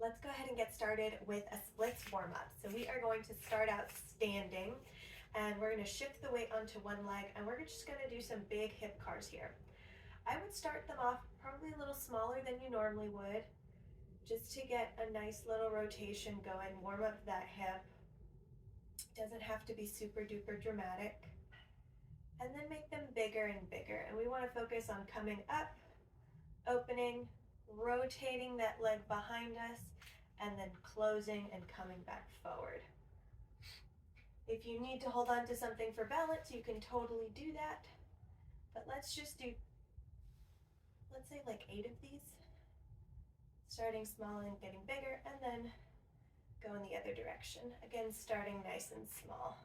let's go ahead and get started with a splits warm up. So we are going to start out standing and we're going to shift the weight onto one leg and we're just going to do some big hip cars here. I would start them off probably a little smaller than you normally would, just to get a nice little rotation going, warm up that hip. Doesn't have to be super duper dramatic. And then make them bigger and bigger. And we want to focus on coming up, opening, rotating that leg behind us, and then closing and coming back forward. If you need to hold on to something for balance, you can totally do that. But let's just do, let's say like 8 of these. Starting small and getting bigger, and then go in the other direction. Again, starting nice and small.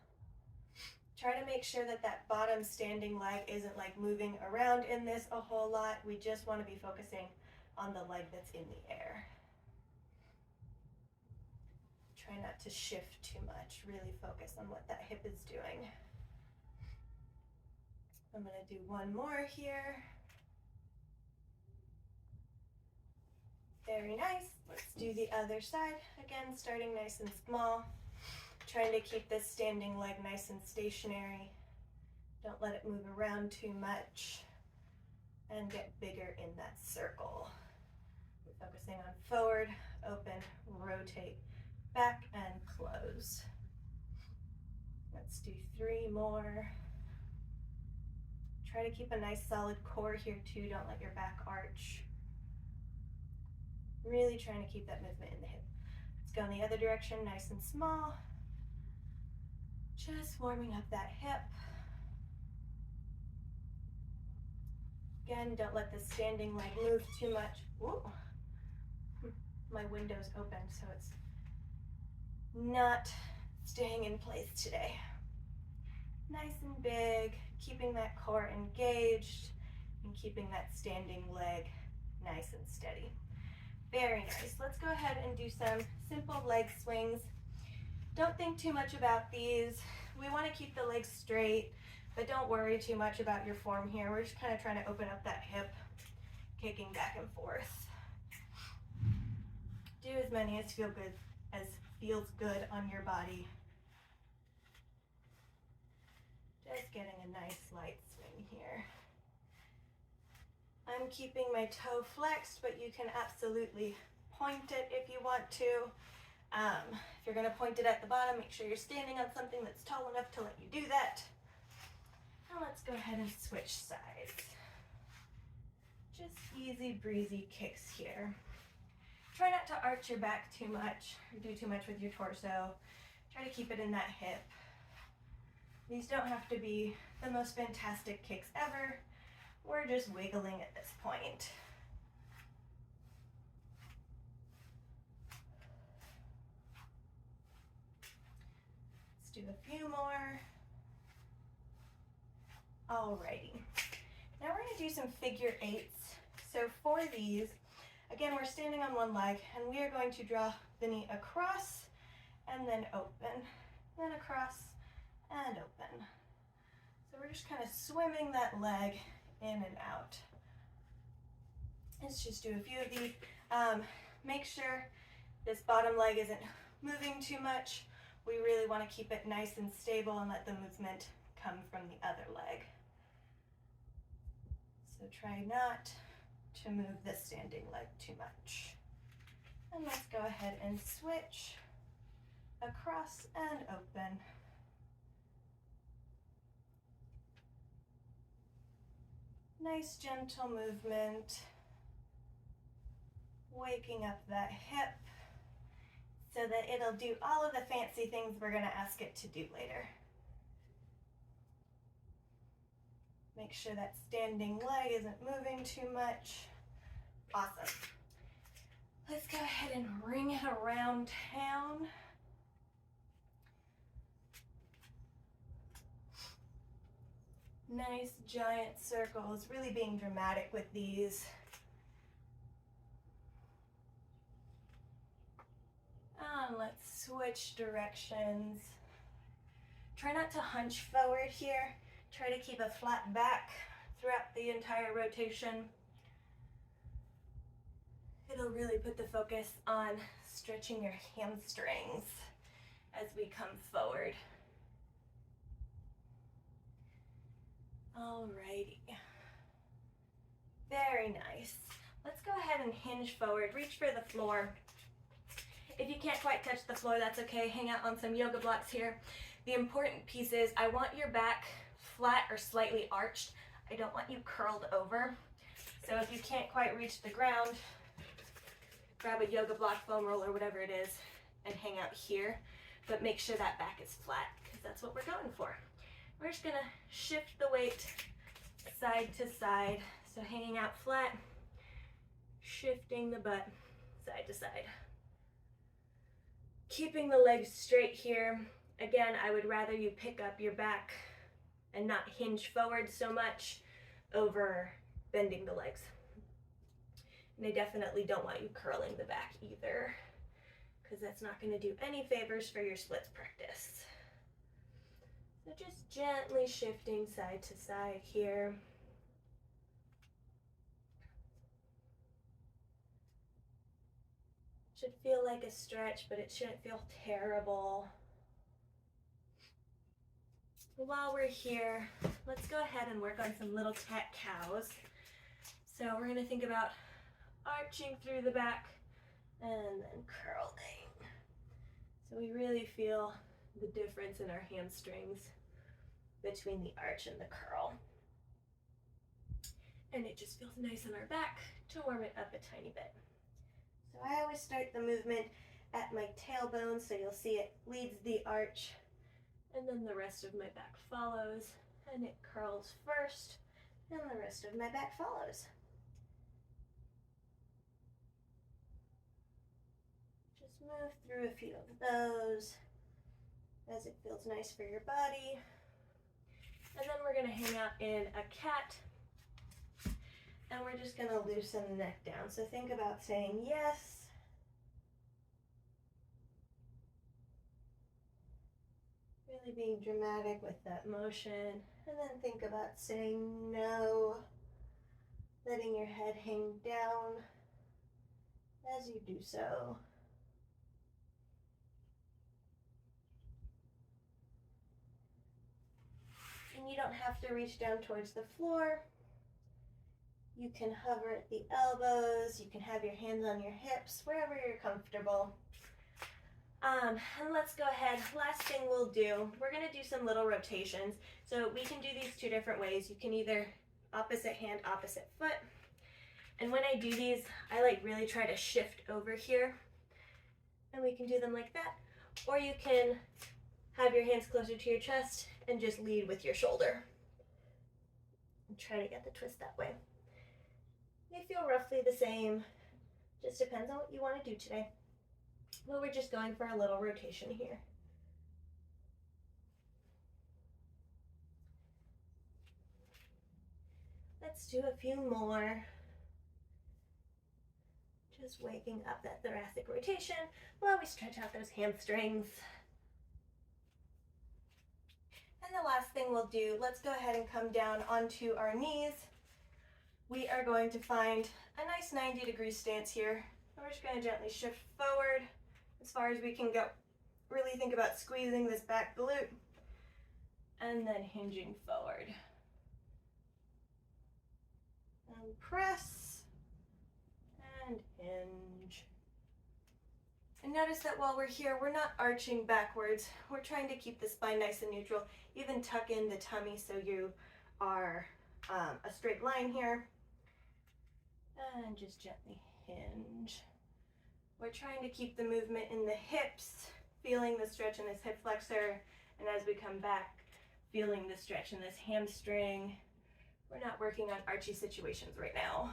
Try to make sure that that bottom standing leg isn't like moving around in this a whole lot. We just want to be focusing on the leg that's in the air. Try not to shift too much. Really focus on what that hip is doing. I'm going to do one more here. Very nice. Let's do the other side. Again, starting nice and small. Trying to keep this standing leg nice and stationary. Don't let it move around too much. And get bigger in that circle. We're focusing on forward, open, rotate, back, and close. Let's do 3 more. Try to keep a nice solid core here too. Don't let your back arch. Really trying to keep that movement in the hip. Let's go in the other direction, nice and small. Just warming up that hip. Again, don't let the standing leg move too much. Ooh. My window's open, so it's not staying in place today. Nice and big, keeping that core engaged and keeping that standing leg nice and steady. Very nice. Let's go ahead and do some simple leg swings. Don't think too much about these. We want to keep the legs straight, but don't worry too much about your form here. We're just kind of trying to open up that hip, kicking back and forth. Do as many as feels good on your body. Just getting a nice light swing here. I'm keeping my toe flexed, but you can absolutely point it if you want to. If you're going to point it at the bottom, make sure you're standing on something that's tall enough to let you do that. Now let's go ahead and switch sides. Just easy breezy kicks here. Try not to arch your back too much or do too much with your torso. Try to keep it in that hip. These don't have to be the most fantastic kicks ever. We're just wiggling at this point. Let's do a few more. Alrighty. Now we're going to do some figure 8s. So for these, again, we're standing on one leg and we are going to draw the knee across and then open, then across and open. So we're just kind of swimming that leg in and out. Let's just do a few of these. Make sure this bottom leg isn't moving too much. We really want to keep it nice and stable and let the movement come from the other leg. So try not to move the standing leg too much. And let's go ahead and switch across and open. Nice gentle movement, waking up that hip so that it'll do all of the fancy things we're going to ask it to do later. Make sure that standing leg isn't moving too much. Awesome. Let's go ahead and ring it around town. Nice giant circles, really being dramatic with these. And let's switch directions. Try not to hunch forward here. Try to keep a flat back throughout the entire rotation. It'll really put the focus on stretching your hamstrings as we come forward. Alrighty. Very nice. Let's go ahead and hinge forward. Reach for the floor. If you can't quite touch the floor, that's okay. Hang out on some yoga blocks here. The important piece is I want your back flat or slightly arched. I don't want you curled over. So if you can't quite reach the ground, grab a yoga block, foam roll, or whatever it is, and hang out here. But make sure that back is flat, because that's what we're going for. We're just gonna shift the weight side to side. So hanging out flat, shifting the butt side to side. Keeping the legs straight here. Again, I would rather you pick up your back and not hinge forward so much over bending the legs. And I definitely don't want you curling the back either, because that's not going to do any favors for your splits practice. So just gently shifting side to side here. Should feel like a stretch, but it shouldn't feel terrible. While we're here, let's go ahead and work on some little cat cows. So we're going to think about arching through the back and then curling. So we really feel the difference in our hamstrings between the arch and the curl. And it just feels nice on our back to warm it up a tiny bit. So I always start the movement at my tailbone, so you'll see it leads the arch, and then the rest of my back follows, and it curls first, and the rest of my back follows. Just move through a few of those as it feels nice for your body. And then we're gonna hang out in a cat, and we're just gonna loosen the neck down. So think about saying yes, really being dramatic with that motion, and then think about saying no, letting your head hang down as you do so. And you don't have to reach down towards the floor. You can hover at the elbows, you can have your hands on your hips, wherever you're comfortable. And let's go ahead, last thing we'll do, we're gonna do some little rotations. So we can do these two different ways. You can either opposite hand, opposite foot. And when I do these, I like really try to shift over here. And we can do them like that. Or you can have your hands closer to your chest and just lead with your shoulder. And try to get the twist that way. They feel roughly the same, just depends on what you want to do today. Well, we're just going for a little rotation here. Let's do a few more. Just waking up that thoracic rotation while we stretch out those hamstrings. And the last thing we'll do, let's go ahead and come down onto our knees. We are going to find a nice 90-degree stance here. We're just going to gently shift forward as far as we can go. Really think about squeezing this back glute and then hinging forward. And press and hinge. And notice that while we're here, we're not arching backwards. We're trying to keep the spine nice and neutral. Even tuck in the tummy so you are a straight line here. And just gently hinge. We're trying to keep the movement in the hips, feeling the stretch in this hip flexor, and as we come back, feeling the stretch in this hamstring. We're not working on archy situations right now.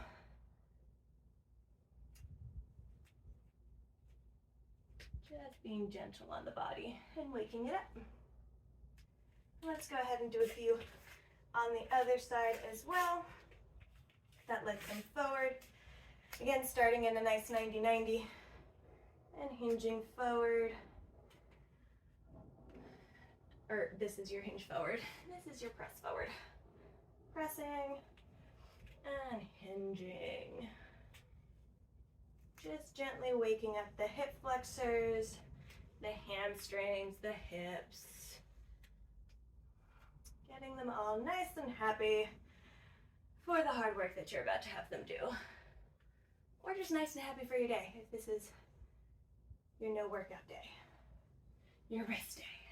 Just being gentle on the body and waking it up. Let's go ahead and do a few on the other side as well. That leg comes forward. Again, starting in a nice 90-90 and hinging forward. Or this is your hinge forward. This is your press forward. Pressing and hinging. Just gently waking up the hip flexors, the hamstrings, the hips. Getting them all nice and happy for the hard work that you're about to have them do. Or just nice and happy for your day if this is your no workout day, your rest day.